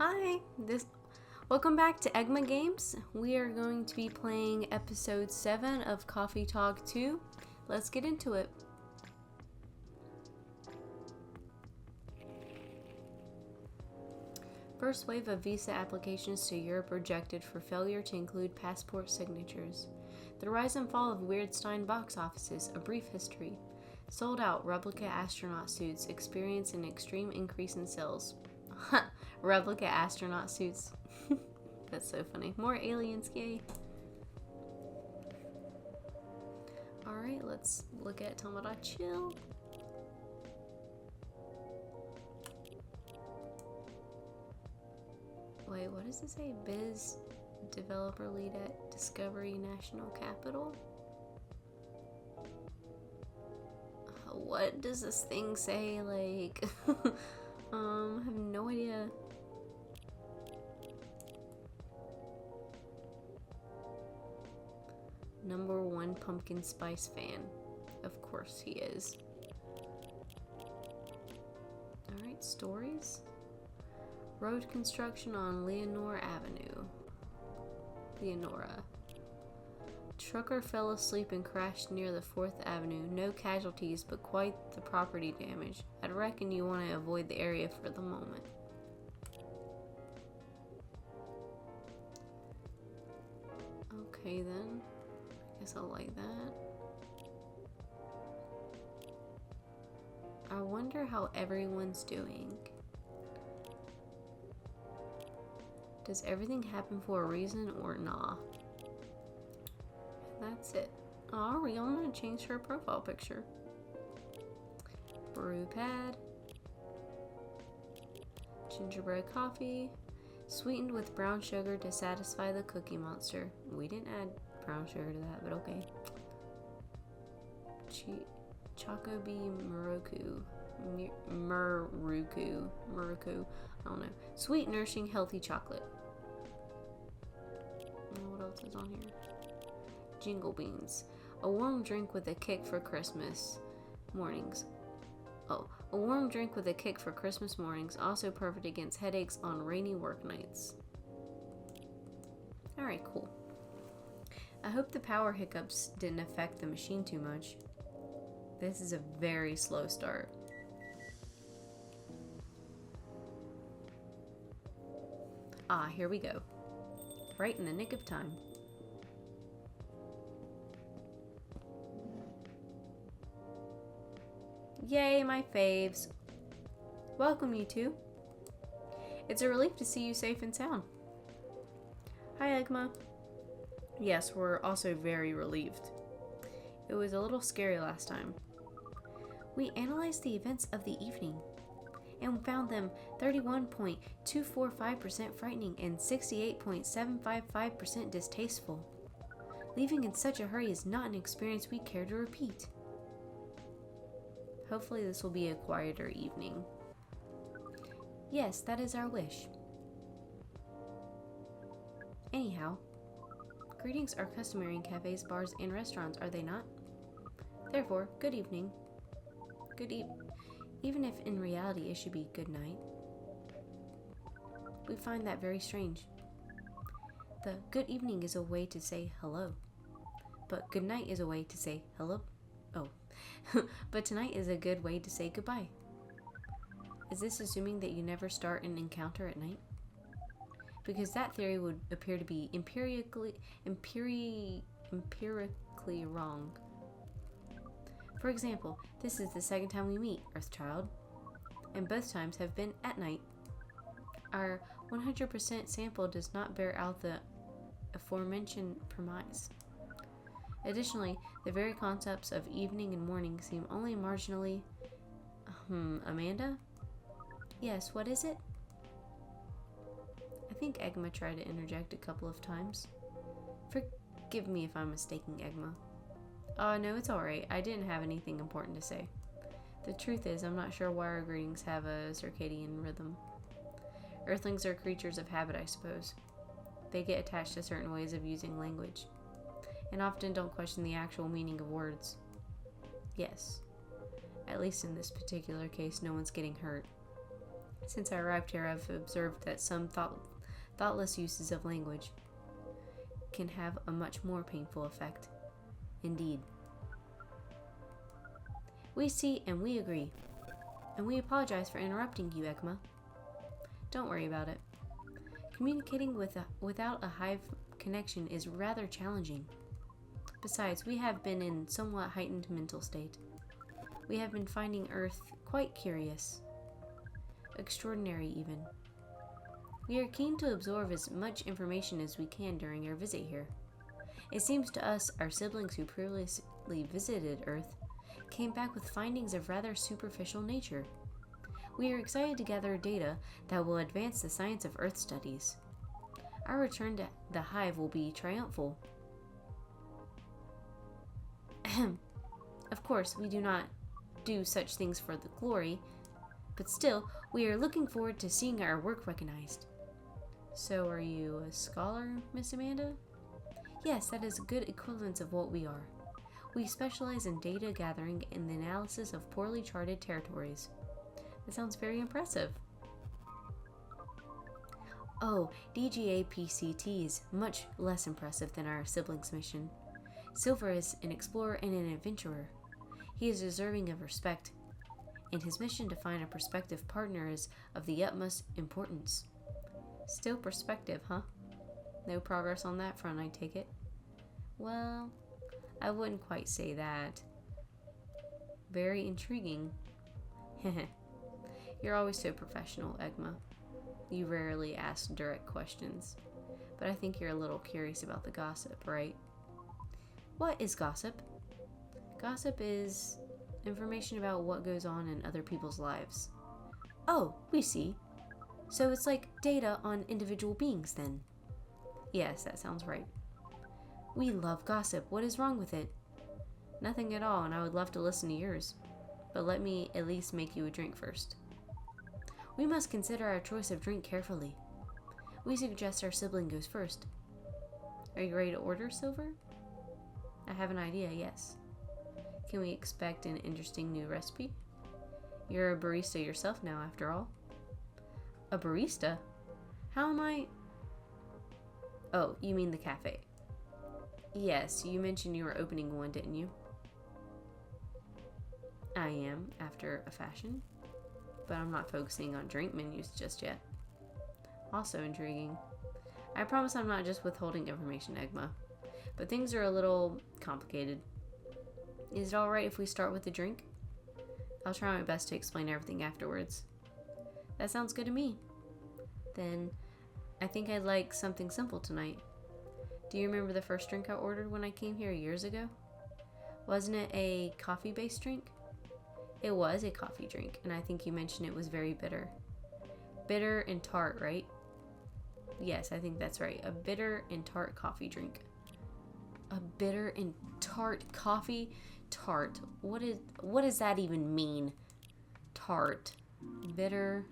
Hi, welcome back to Egma Games. We are going to be playing episode 7 of Coffee Talk 2. Let's get into it. First wave of visa applications to Europe rejected for failure to include passport signatures. The rise and fall of Weirdstein box offices, a brief history. Sold out replica astronaut suits experience an extreme increase in sales. Replica astronaut suits. That's so funny. More aliens, yay. Alright, let's look at Tomodachi. Wait, what does it say? Biz developer lead at Discovery National Capital? What does this thing say? Like, I have no idea. #1 pumpkin spice fan. Of course he is. Alright, stories. Road construction on Leonora Avenue. Leonora. Trucker fell asleep and crashed near the 4th Avenue. No casualties, but quite the property damage. I'd reckon you want to avoid the area for the moment. Okay then. I guess I'll like that. I wonder how everyone's doing. Does everything happen for a reason or nah? That's it. Oh, we all want to change her profile picture. Brew pad. Gingerbread coffee. Sweetened with brown sugar to satisfy the cookie monster. We didn't add brown sugar to that, but okay. Choco Bee Muruku. Muruku. I don't know. Sweet, nourishing, healthy chocolate. What else is on here? Jingle beans. A warm drink with a kick for Christmas mornings. Oh, a warm drink with a kick for Christmas mornings. Also perfect against headaches on rainy work nights. Alright, cool. I hope the power hiccups didn't affect the machine too much. This is a very slow start. Ah, here we go. Right in the nick of time. Yay, my faves. Welcome, you two. It's a relief to see you safe and sound. Hi, Egma. Yes, we're also very relieved. It was a little scary last time. We analyzed the events of the evening and found them 31.245% frightening and 68.755% distasteful. Leaving in such a hurry is not an experience we care to repeat. Hopefully this will be a quieter evening. Yes, that is our wish. Anyhow, greetings are customary in cafes, bars, and restaurants, are they not? Therefore, good evening. Even if in reality it should be good night. We find that very strange. The good evening is a way to say hello, but good night is a way to say hello. Oh, but tonight is a good way to say goodbye. Is this assuming that you never start an encounter at night? Because that theory would appear to be empirically wrong. For example, this is the second time we meet, Earthchild, and both times have been at night. Our 100% sample does not bear out the aforementioned premise. Additionally, the very concepts of evening and morning seem only marginally... Amanda? Yes, what is it? I think Egma tried to interject a couple of times. Forgive me if I'm mistaking Egma. No, it's alright. I didn't have anything important to say. The truth is, I'm not sure why our greetings have a circadian rhythm. Earthlings are creatures of habit, I suppose. They get attached to certain ways of using language, and often don't question the actual meaning of words. Yes. At least in this particular case, no one's getting hurt. Since I arrived here, I've observed that some thoughtless uses of language can have a much more painful effect. Indeed. We see and we agree. And we apologize for interrupting you, Egma. Don't worry about it. Communicating without a hive connection is rather challenging. Besides, we have been in somewhat heightened mental state. We have been finding Earth quite curious. Extraordinary, even. We are keen to absorb as much information as we can during our visit here. It seems to us, our siblings who previously visited Earth, came back with findings of rather superficial nature. We are excited to gather data that will advance the science of Earth studies. Our return to the hive will be triumphal. Of course, we do not do such things for the glory, but still, we are looking forward to seeing our work recognized. So, are you a scholar, Miss Amanda? Yes, that is a good equivalence of what we are. We specialize in data gathering and the analysis of poorly charted territories. That sounds very impressive. Oh, DGA PCT is much less impressive than our siblings' mission. Silver is an explorer and an adventurer. He is deserving of respect, and his mission to find a prospective partner is of the utmost importance. Still prospective, huh? No progress on that front, I take it? Well, I wouldn't quite say that. Very intriguing. You're always so professional, Egma. You rarely ask direct questions, but I think you're a little curious about the gossip, right? What is gossip? Gossip is information about what goes on in other people's lives. Oh, we see. So it's like data on individual beings, then? Yes, that sounds right. We love gossip. What is wrong with it? Nothing at all, and I would love to listen to yours. But let me at least make you a drink first. We must consider our choice of drink carefully. We suggest our sibling goes first. Are you ready to order, Silver? I have an idea, yes. Can we expect an interesting new recipe? You're a barista yourself now, after all. A barista? How am I? Oh, you mean the cafe. Yes, you mentioned you were opening one, didn't you? I am, after a fashion. But I'm not focusing on drink menus just yet. Also intriguing. I promise I'm not just withholding information, Egma. But things are a little complicated. Is it alright if we start with the drink? I'll try my best to explain everything afterwards. That sounds good to me. Then, I think I'd like something simple tonight. Do you remember the first drink I ordered when I came here years ago? Wasn't it a coffee-based drink? It was a coffee drink, and I think you mentioned it was very bitter. Bitter and tart, right? Yes, I think that's right. A bitter and tart coffee drink. A bitter and tart coffee? Tart. What does that even mean? Tart. Bitter.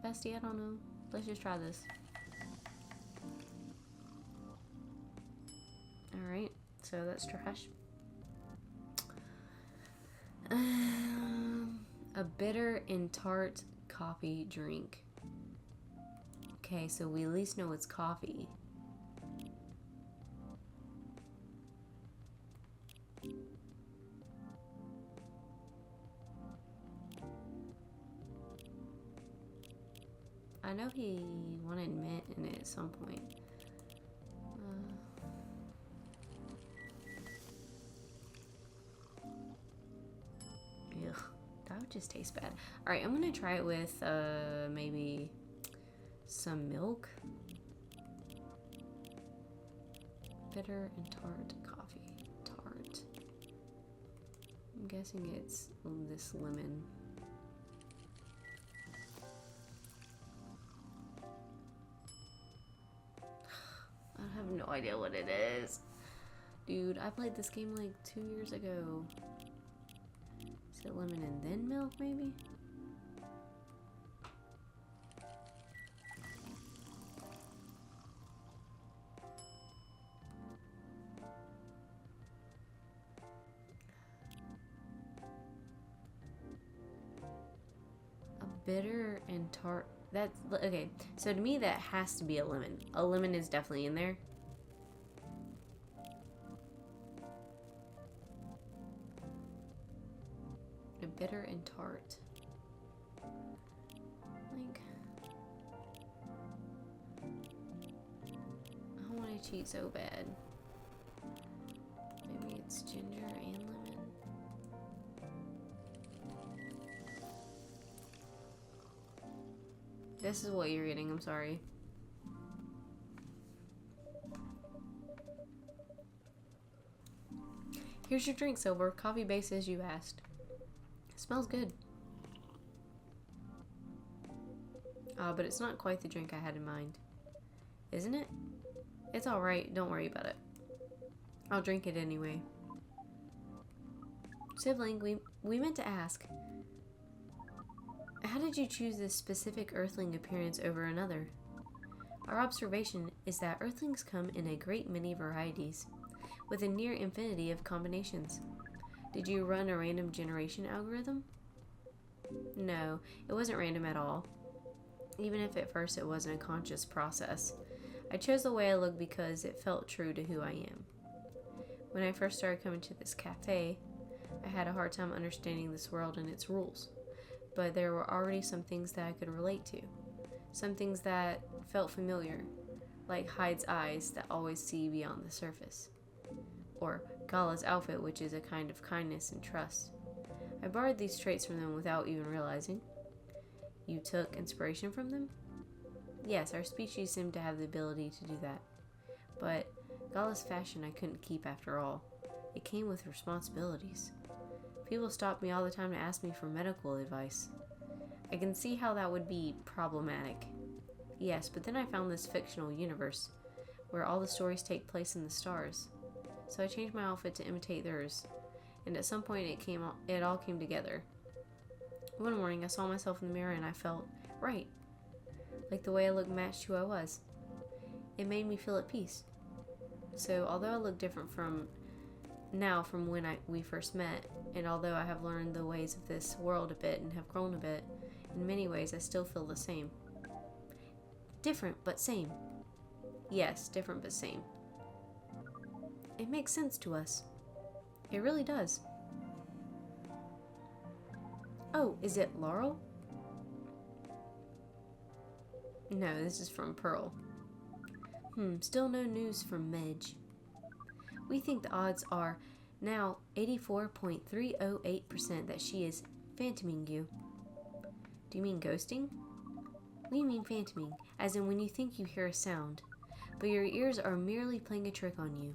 Bestie, I don't know. Let's just try this. Alright, so that's trash. A bitter and tart coffee drink. Okay, so we at least know it's coffee. I know he wanted mint in it at some point. Ugh, that would just taste bad. Alright, I'm gonna try it with maybe some milk. Bitter and tart coffee. Tart. I'm guessing it's this lemon. I have no idea what it is. Dude, I played this game like 2 years ago. Is it lemon and then milk, maybe? Bitter and tart. That's okay. So to me, that has to be a lemon. A lemon is definitely in there. A bitter and tart. Like, I want to cheat so bad. Maybe it's ginger and lemon. This is what you're getting, I'm sorry. Here's your drink, Silver. Coffee base as you asked. Smells good. But it's not quite the drink I had in mind. Isn't it? It's alright, don't worry about it. I'll drink it anyway. Sibling, we meant to ask. How did you choose this specific earthling appearance over another? Our observation is that earthlings come in a great many varieties, with a near infinity of combinations. Did you run a random generation algorithm? No, it wasn't random at all. Even if at first it wasn't a conscious process. I chose the way I look because it felt true to who I am. When I first started coming to this cafe, I had a hard time understanding this world and its rules. But there were already some things that I could relate to. Some things that felt familiar, like Hyde's eyes that always see beyond the surface. Or Gala's outfit, which is a kind of kindness and trust. I borrowed these traits from them without even realizing. You took inspiration from them? Yes, our species seemed to have the ability to do that. But Gala's fashion I couldn't keep after all. It came with responsibilities. People stop me all the time to ask me for medical advice. I can see how that would be problematic. Yes, but then I found this fictional universe, where all the stories take place in the stars. So I changed my outfit to imitate theirs, and at some point it all came together. One morning I saw myself in the mirror and I felt right. Like the way I looked matched who I was. It made me feel at peace. So although I look different from when we first met, and although I have learned the ways of this world a bit and have grown a bit, in many ways I still feel the same. Different, but same. Yes, different but same. It makes sense to us. It really does. Oh, is it Laurel? No, this is from Pearl. Still no news from Medj. We think the odds are now 84.308% that she is phantoming you. Do you mean ghosting? We mean phantoming, as in when you think you hear a sound, but your ears are merely playing a trick on you.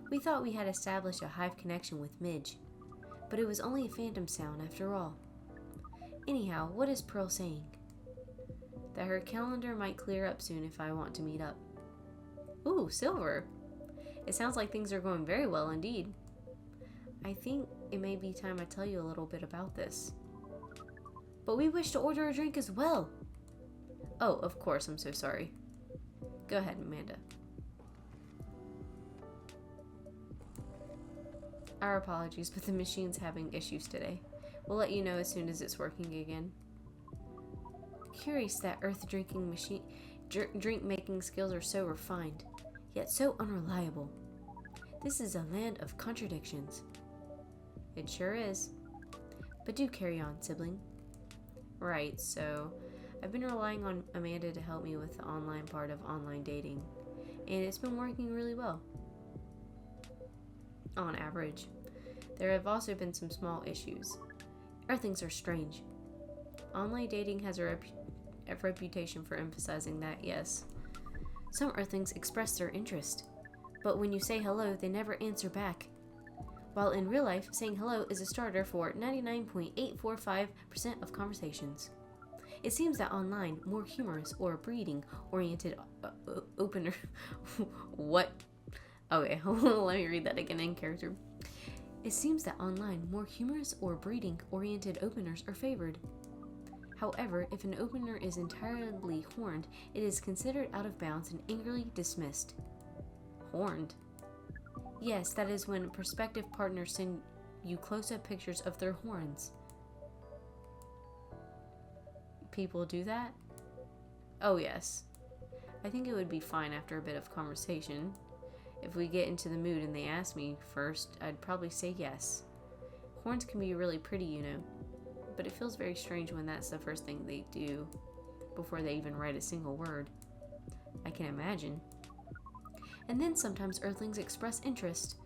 We thought we had established a hive connection with Midge, but it was only a phantom sound after all. Anyhow, what is Pearl saying? That her calendar might clear up soon if I want to meet up. Ooh, Silver! It sounds like things are going very well indeed. I think it may be time I tell you a little bit about this. But we wish to order a drink as well. Oh, of course, I'm so sorry. Go ahead, Amanda. Our apologies, but the machine's having issues today. We'll let you know as soon as it's working again. Curious that Earth drinking machine drink-making skills are so refined, yet so unreliable. This is a land of contradictions. It sure is. But do carry on, sibling. Right, so I've been relying on Amanda to help me with the online part of online dating, and it's been working really well. On average. There have also been some small issues. Earthlings are strange. Online dating has a reputation for emphasizing that, yes. Some Earthlings express their interest, but when you say hello, they never answer back. While in real life, saying hello is a starter for 99.845% of conversations. It seems that online, more humorous or breeding-oriented opener... What? Okay, let me read that again in character. It seems that online, more humorous or breeding-oriented openers are favored. However, if an opener is entirely horned, it is considered out of bounds and angrily dismissed. Horned? Yes, that is when prospective partners send you close-up pictures of their horns. people do that? Oh, yes. I think it would be fine after a bit of conversation. If we get into the mood and they ask me first, I'd probably say yes. Horns can be really pretty, you know, but it feels very strange when that's the first thing they do before they even write a single word. I can imagine. And then sometimes Earthlings express interest,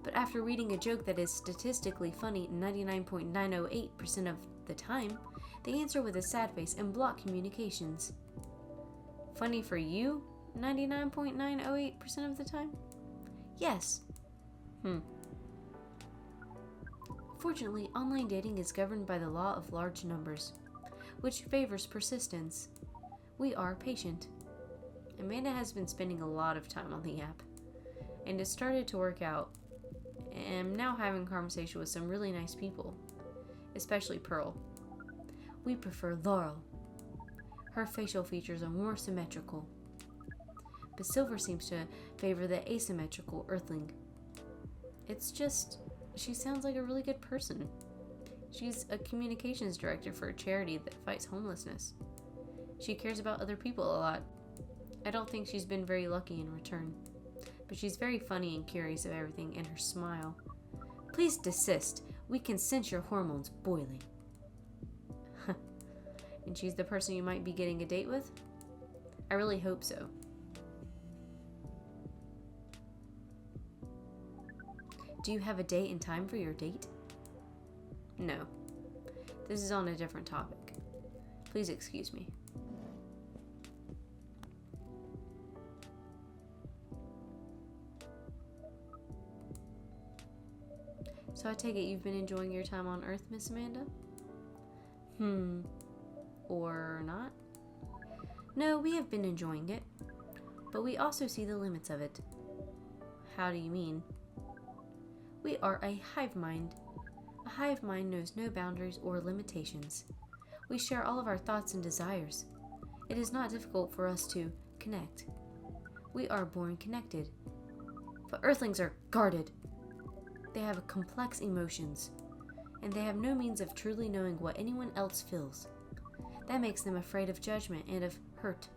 but after reading a joke that is statistically funny 99.908% of the time, they answer with a sad face and block communications. Funny for you 99.908% of the time? Yes. Fortunately, online dating is governed by the law of large numbers, which favors persistence. We are patient. Amanda has been spending a lot of time on the app, and it started to work out. And I'm now having a conversation with some really nice people, especially Pearl. We prefer Laurel. Her facial features are more symmetrical, but Silver seems to favor the asymmetrical Earthling. It's just, she sounds like a really good person. She's a communications director for a charity that fights homelessness. She cares about other people a lot. I don't think she's been very lucky in return, but she's very funny and curious of everything, and her smile. Please desist. We can sense your hormones boiling. And she's the person you might be getting a date with? I really hope so. Do you have a date and time for your date? No. This is on a different topic. Please excuse me. So I take it you've been enjoying your time on Earth, Miss Amanda? Or not? No, we have been enjoying it, but we also see the limits of it. How do you mean? We are a hive mind. A hive mind knows no boundaries or limitations. We share all of our thoughts and desires. It is not difficult for us to connect. We are born connected. But Earthlings are guarded. They have complex emotions, and they have no means of truly knowing what anyone else feels. That makes them afraid of judgment and of hurt.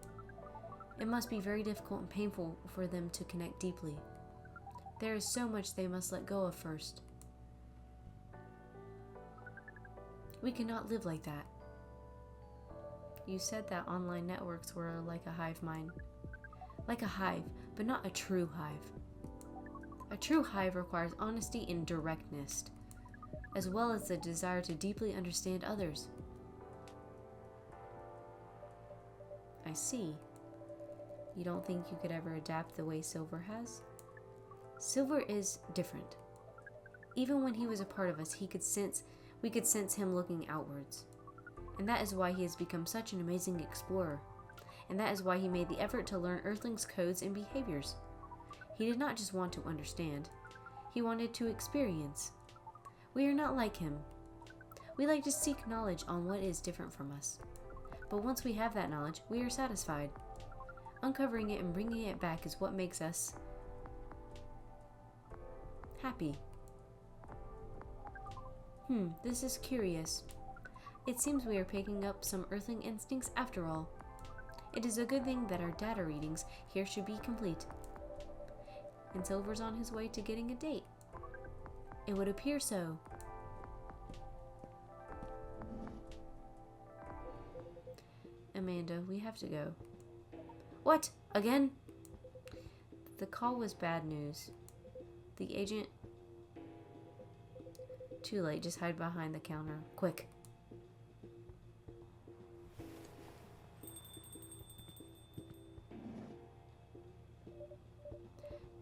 It must be very difficult and painful for them to connect deeply. There is so much they must let go of first. We cannot live like that. You said that online networks were like a hive mind. Like a hive, but not a true hive. A true hive requires honesty and directness, as well as the desire to deeply understand others. I see. You don't think you could ever adapt the way Silver has? Silver is different. Even when he was a part of us, we could sense him looking outwards. And that is why he has become such an amazing explorer. And that is why he made the effort to learn Earthlings' codes and behaviors. He did not just want to understand. He wanted to experience. We are not like him. We like to seek knowledge on what is different from us. But once we have that knowledge, we are satisfied. Uncovering it and bringing it back is what makes us happy. This is curious. It seems we are picking up some Earthling instincts after all. It is a good thing that our data readings here should be complete. And Silver's on his way to getting a date. It would appear so. Amanda, we have to go. What? Again? The call was bad news. The agent... Too late, just hide behind the counter. Quick.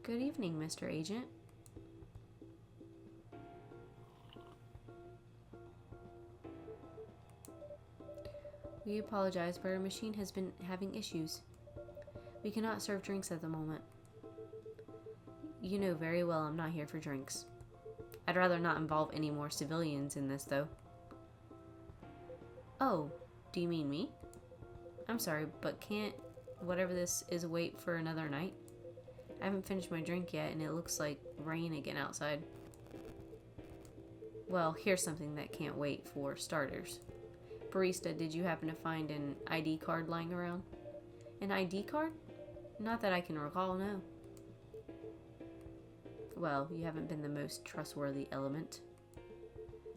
Good evening, Mr. Agent. We apologize, but our machine has been having issues. We cannot serve drinks at the moment. You know very well I'm not here for drinks. I'd rather not involve any more civilians in this, though. Oh, do you mean me? I'm sorry, but can't whatever this is wait for another night? I haven't finished my drink yet, and it looks like rain again outside. Well, here's something that can't wait for starters. Barista, did you happen to find an ID card lying around? An ID card? Not that I can recall, no. Well, you haven't been the most trustworthy element.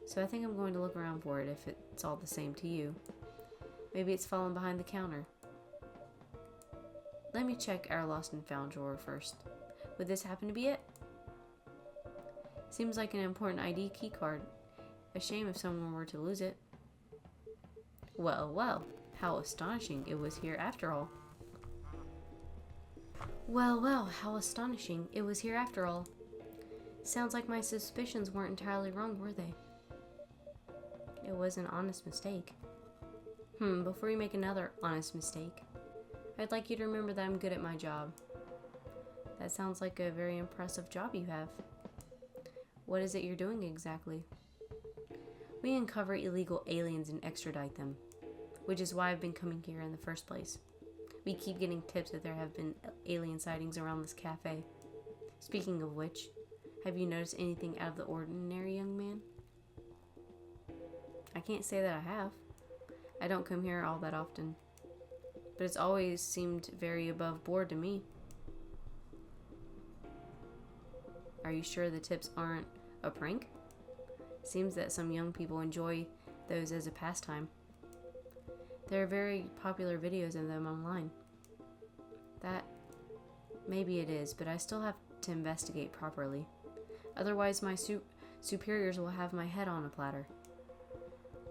So I think I'm going to look around for it if it's all the same to you. Maybe it's fallen behind the counter. Let me check our lost and found drawer first. Would this happen to be it? Seems like an important ID key card. A shame if someone were to lose it. Well, well, how astonishing it was here after all. Well, well, how astonishing it was here after all. Sounds like my suspicions weren't entirely wrong, were they? It was an honest mistake. Before you make another honest mistake, I'd like you to remember that I'm good at my job. That sounds like a very impressive job you have. What is it you're doing exactly? We uncover illegal aliens and extradite them, which is why I've been coming here in the first place. We keep getting tips that there have been alien sightings around this cafe. Speaking of which, have you noticed anything out of the ordinary, young man? I can't say that I have. I don't come here all that often, but it's always seemed very above board to me. Are you sure the tips aren't a prank? Seems that some young people enjoy those as a pastime. There are very popular videos of them online. That, maybe it is, but I still have to investigate properly. Otherwise my superiors will have my head on a platter.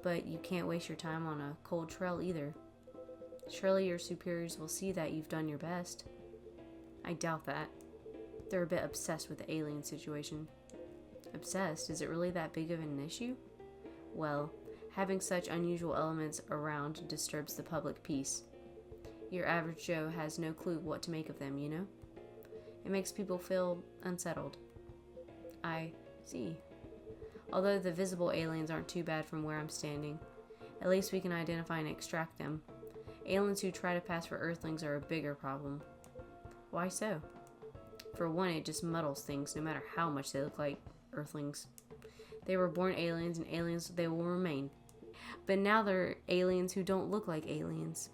But you can't waste your time on a cold trail either. Surely your superiors will see that you've done your best. I doubt that. They're a bit obsessed with the alien situation. Obsessed? Is it really that big of an issue? Well, having such unusual elements around disturbs the public peace. Your average Joe has no clue what to make of them, you know? It makes people feel unsettled. I see. Although the visible aliens aren't too bad from where I'm standing, at least we can identify and extract them. Aliens who try to pass for Earthlings are a bigger problem. Why so? For one, it just muddles things, no matter how much they look like Earthlings. They were born aliens, and aliens they will remain. But now they're aliens who don't look like aliens.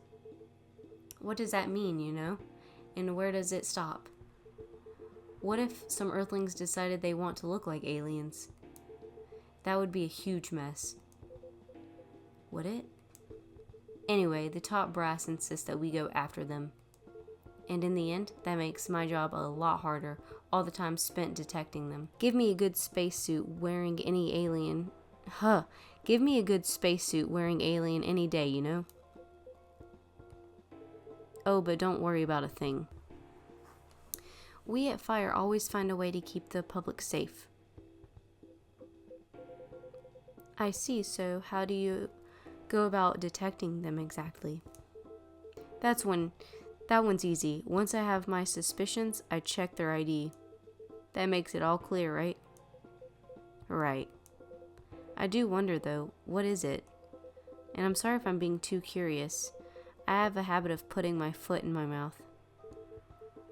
What does that mean, you know? And where does it stop? What if some Earthlings decided they want to look like aliens? That would be a huge mess. Would it? Anyway, the top brass insists that we go after them. And in the end, that makes my job a lot harder, all the time spent detecting them. Give me a good spacesuit wearing any alien. Give me a good spacesuit wearing alien any day, you know? Oh, but don't worry about a thing. We at Fire always find a way to keep the public safe. I see, so how do you go about detecting them exactly? That one's easy. Once I have my suspicions, I check their ID. That makes it all clear, right? Right. I do wonder though, what is it? And I'm sorry if I'm being too curious. I have a habit of putting my foot in my mouth.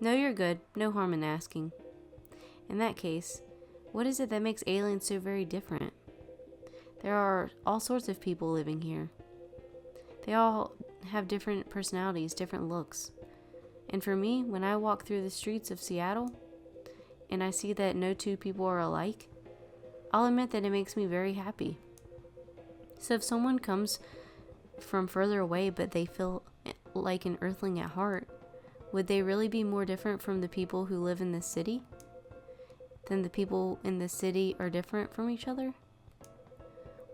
No, you're good. No harm in asking. In that case, what is it that makes aliens so very different? There are all sorts of people living here. They all have different personalities, different looks. And for me, when I walk through the streets of Seattle and I see that no two people are alike, I'll admit that it makes me very happy. So if someone comes from further away but they feel like an Earthling at heart, would they really be more different from the people who live in this city than the people in the city are different from each other?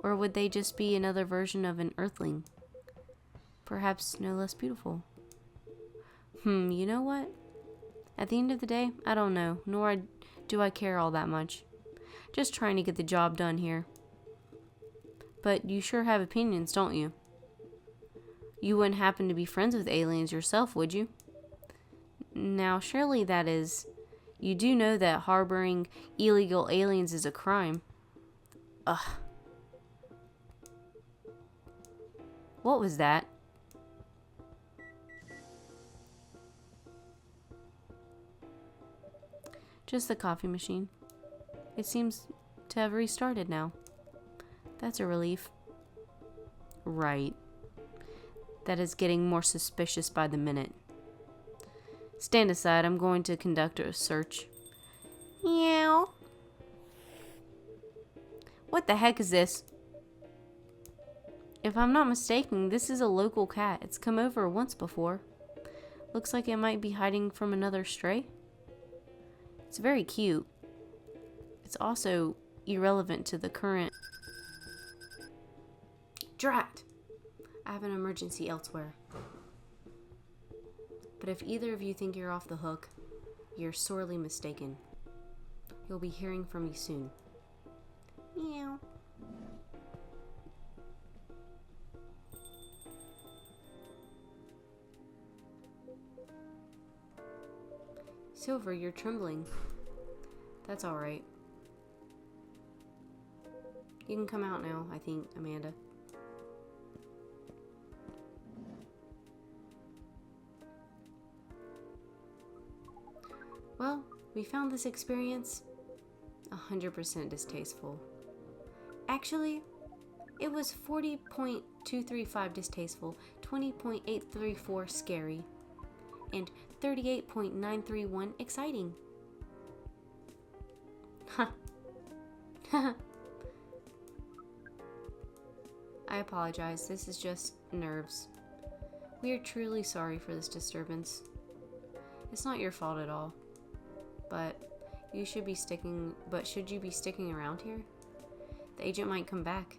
Or would they just be another version of an Earthling? Perhaps no less beautiful. You know what? At the end of the day, I don't know, nor do I care all that much. Just trying to get the job done here. But you sure have opinions, don't you? You wouldn't happen to be friends with aliens yourself, would you? Now, surely that is... You do know that harboring illegal aliens is a crime. Ugh. What was that? Just the coffee machine. It seems to have restarted now. That's a relief. Right. That is getting more suspicious by the minute. Stand aside, I'm going to conduct a search. Meow. What the heck is this? If I'm not mistaken, this is a local cat. It's come over once before. Looks like it might be hiding from another stray. It's very cute. It's also irrelevant to the current... Drat! I have an emergency elsewhere. But if either of you think you're off the hook, you're sorely mistaken. You'll be hearing from me soon. Meow. Silver, you're trembling. That's alright. You can come out now, I think, Amanda. Well, we found this experience 100% distasteful. Actually, it was 40.235 distasteful, 20.834 scary, and 38.931 exciting. Huh. I apologize, this is just nerves. We are truly sorry for this disturbance. It's not your fault at all. But should you be sticking around here? The agent might come back.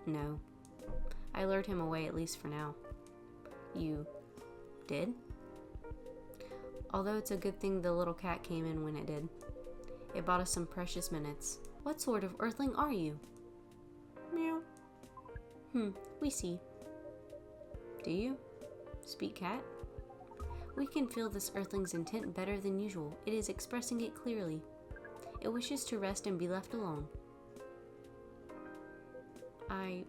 No. I lured him away, at least for now. You did? Although it's a good thing the little cat came in when it did. It bought us some precious minutes. What sort of earthling are you? Meow. We see. Do you? Speak cat? We can feel this earthling's intent better than usual. It is expressing it clearly. It wishes to rest and be left alone. I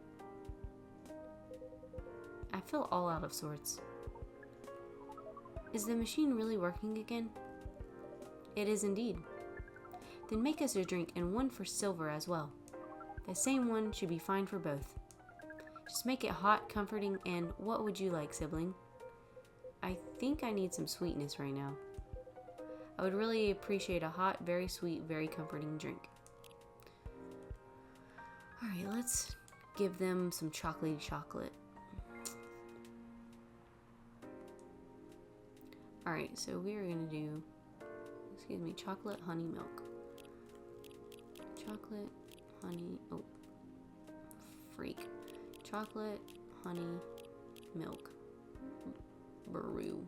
feel all out of sorts. Is the machine really working again? It is indeed. Then make us a drink and one for Silver as well. The same one should be fine for both. Just make it hot, comforting, and what would you like, sibling? I think I need some sweetness right now. I would really appreciate a hot, very sweet, very comforting drink. Alright, let's give them some chocolatey chocolate. Alright, so we are going to do, chocolate honey milk. Chocolate, honey, chocolate, honey, milk. Brew.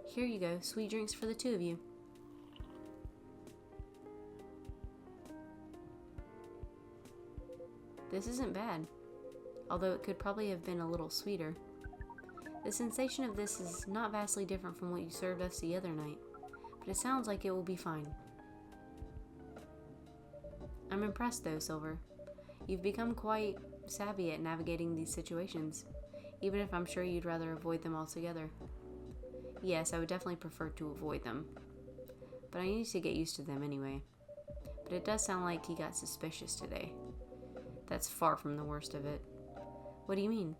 Here you go, sweet drinks for the two of you. This isn't bad, although it could probably have been a little sweeter. The sensation of this is not vastly different from what you served us the other night, but it sounds like it will be fine. I'm impressed though, Silver. You've become quite savvy at navigating these situations, even if I'm sure you'd rather avoid them altogether. Yes, I would definitely prefer to avoid them, but I need to get used to them anyway. But it does sound like he got suspicious today. That's far from the worst of it. What do you mean?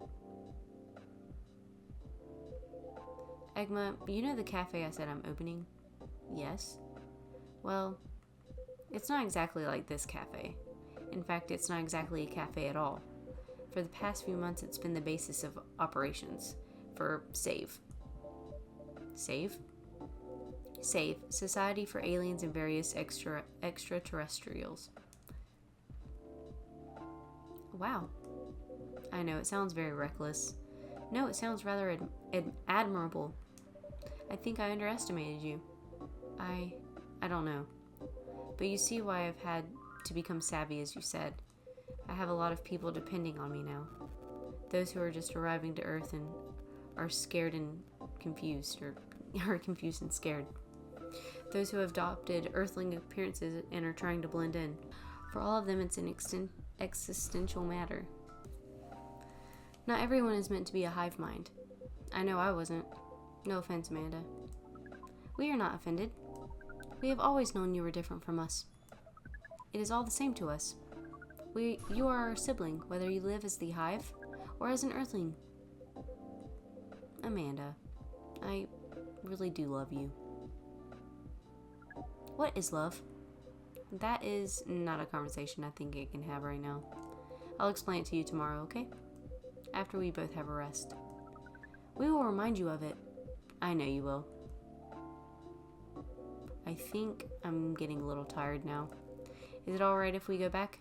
Egma, you know the cafe I said I'm opening? Yes. Well, it's not exactly like this cafe. In fact, it's not exactly a cafe at all. For the past few months, it's been the basis of operations for SAVE. SAVE? SAVE, Society for Aliens and Various Extraterrestrials. Wow. I know, it sounds very reckless. No, it sounds rather admirable. I think I underestimated you. I don't know. But you see why I've had to become savvy, as you said. I have a lot of people depending on me now. Those who are just arriving to Earth and are scared and confused, or are confused and scared. Those who have adopted Earthling appearances and are trying to blend in. For all of them, it's an existential matter. Not everyone is meant to be a hive mind. I know I wasn't. No offense, Amanda. We are not offended. We have always known you were different from us. It is all the same to us. You are our sibling, whether you live as the Hive or as an Earthling. Amanda, I really do love you. What is love? That is not a conversation I think I can have right now. I'll explain it to you tomorrow, okay? After we both have a rest. We will remind you of it. I know you will. I think I'm getting a little tired now. Is it alright if we go back?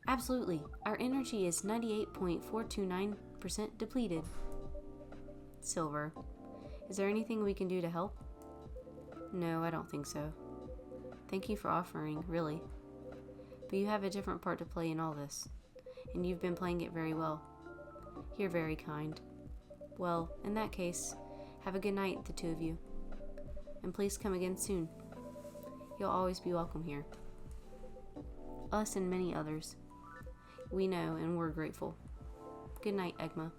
Absolutely. Our energy is 98.429% depleted. Silver, is there anything we can do to help? No, I don't think so. Thank you for offering, really. But you have a different part to play in all this, and you've been playing it very well. You're very kind. Well, in that case, have a good night, the two of you. And please come again soon. You'll always be welcome here. Us and many others. We know, and we're grateful. Good night, Egma.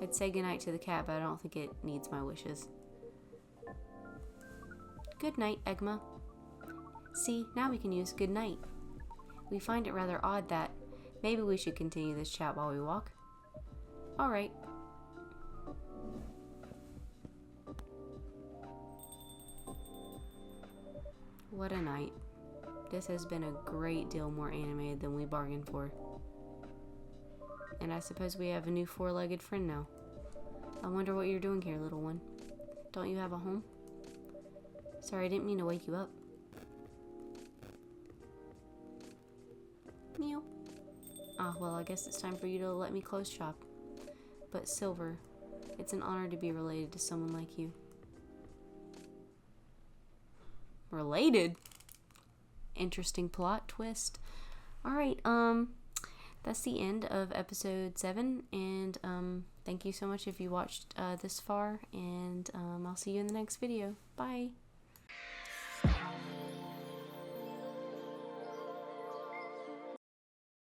I'd say goodnight to the cat, but I don't think it needs my wishes. Good night, Egma. See, now we can use good night. We find it rather odd that maybe we should continue this chat while we walk. Alright. What a night. This has been a great deal more animated than we bargained for. And I suppose we have a new four-legged friend now. I wonder what you're doing here, little one. Don't you have a home? Sorry, I didn't mean to wake you up. Meow. Ah, well, I guess it's time for you to let me close shop. But Silver, it's an honor to be related to someone like you. Related? Interesting plot twist. Alright, that's the end of episode 7, and thank you so much if you watched this far, and I'll see you in the next video. Bye!